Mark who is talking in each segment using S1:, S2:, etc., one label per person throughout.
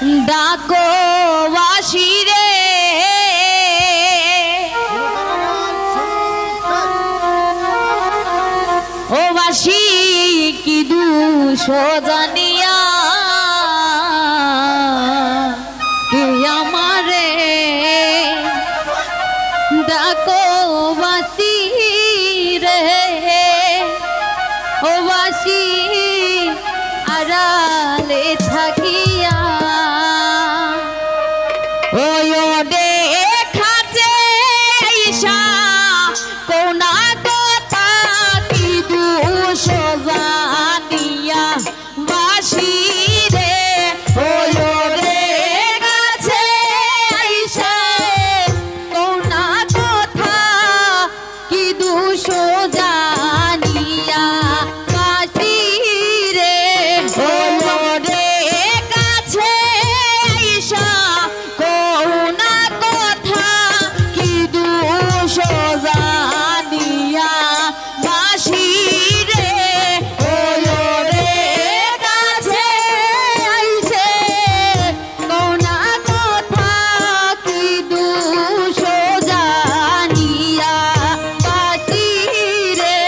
S1: ডাকো বাসিরে ও বাসি কি দুষ জানিয়া কে আমারে ডাকো বাসি রে ও বাসি আড়ালে থাকিয়া ওই দেখাছে ঈশা কোনা কথা কি দুষ জানিয়া বাসি রে ওই দেখাছে ঈশা কোনা কথা কি দুষ জানিয়া বাসি রে ওই দেখাছে ঈশা কোনা কথা কি দুষ জানিয়া বাসি রে ওই দেখাছে আইছে কোনা কথা কি দুষ জানিয়া বাসি রে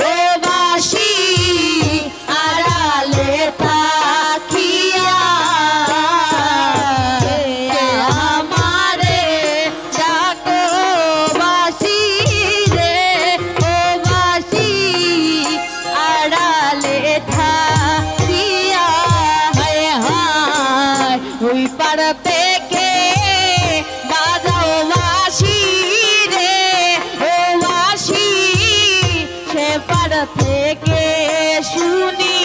S1: ও বাসি আড়ালে থাকিয়া আমারে ডাকো বাসি রে ও বাসি আড়ালে থাকিয়া হায় হায় ওই পার থেকে বাজাও বাসি রে ও বাসি সে পার থেকে শুনি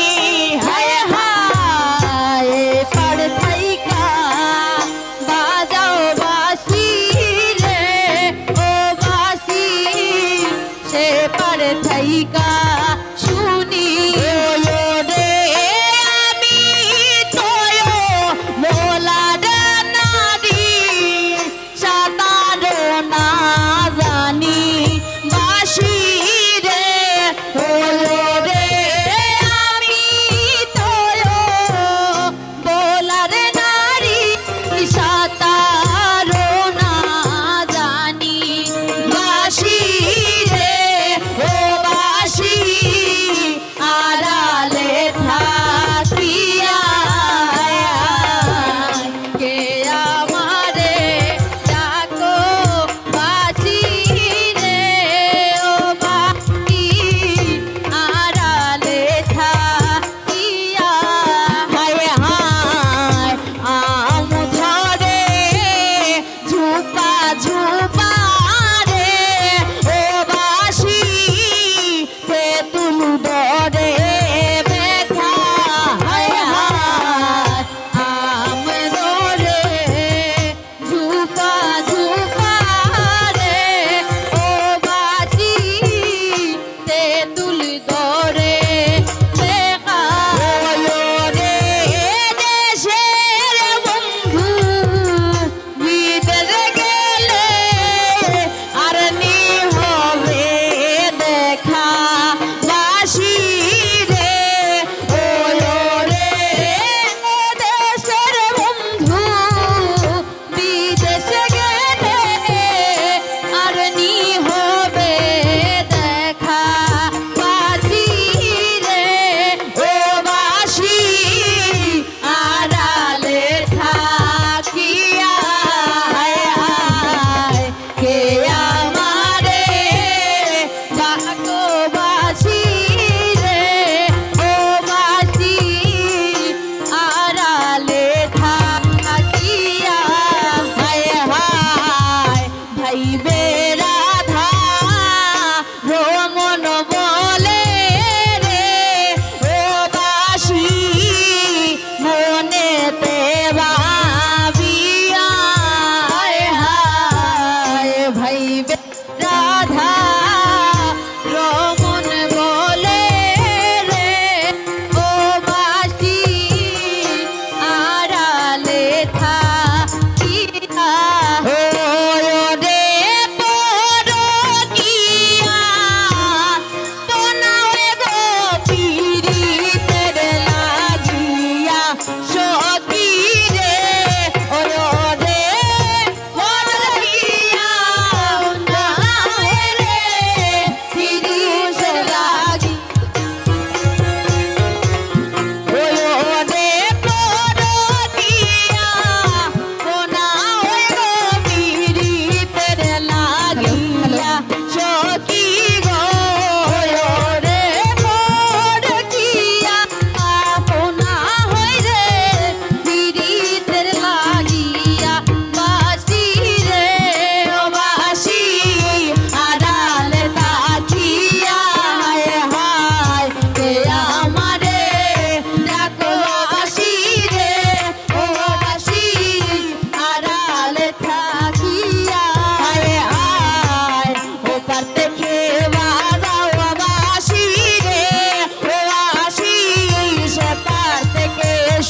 S1: হায় হায় পার থাইকা বাজাও বাসি রে ও বাসি সে পার থাইকা শুনি রে আমি তোয় মোলা ডানা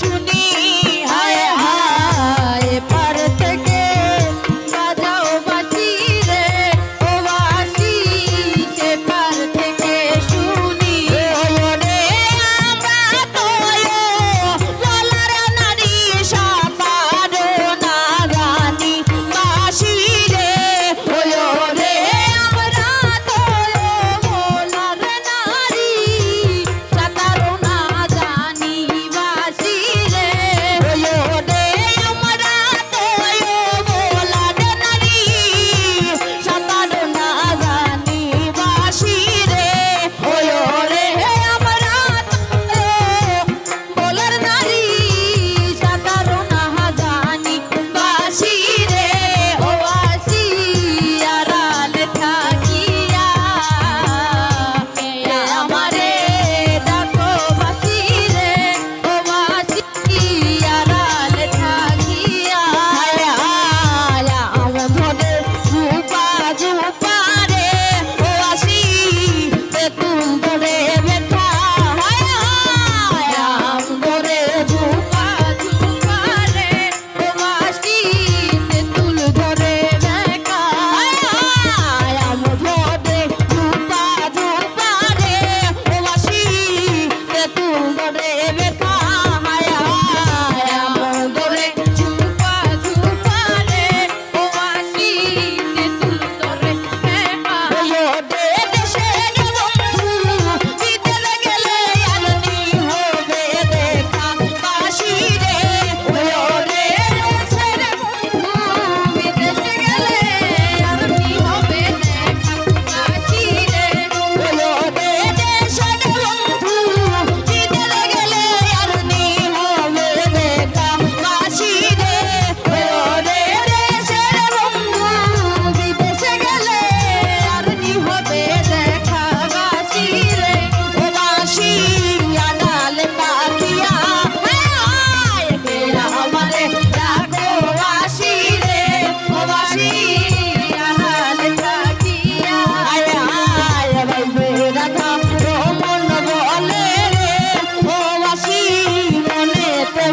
S1: শুনি হায় হায় পার থেকে বাজাও বাঁশি রে ও বাঁশি সে পার থেকে শুনি ওরে আমরা তো বলার নারী সাপারো না জানি বাঁশি রে ওরে আমরা তো বলার নারী সাঁতারো না জানি বাঁশি রে ওরে আমরা তো বলার নারী সাঁতারো না জানি বাঁশি রে ওরে আমরা তো বলার নারী সাঁতারো না জানি বাঁশি রে ও বাঁশি আড়াল থাকিয়া আমারে ডাকো বাঁশি রে ও বাঁশি আড়াল থাকিয়া আমার ধরে ঝুপা ঝুপা রে ও বাঁশি তেতুল ধরে বেঠা আম ধরে ঝুপা ঝুপা রে ও বাঁশি তেতুল ধরে বেঠা আম ধরে ঝুপা ঝুপা রে ও বাঁশি তেতুল ধরে বেঠা আম ধরে ঝুপা ঝুপা রে ও বাঁশি তেতুল ধরে বেঠা ওরে দেশের বন্ধু বিদেলে গেলে আর নি হবে দেখা বাঁশি রে ওরে দেশের বন্ধু বিদেশে গেলে আর নি হবে দেখা বাঁশি রে ওরে দেশের বন্ধু বিদেলে গেলে আর নি হবে দেখা বাঁশি রে ওরে দেশের বন্ধু বিদেশে গেলে আর নি হবে দেখা বাঁশি রে ও বাঁশি আড়াল থাকিয়া আমারে ডাকো বাঁশি রে ও বাঁশি আড়াল থাকিয়া রাধা রমন বলে রে ও বাঁশি মনেতে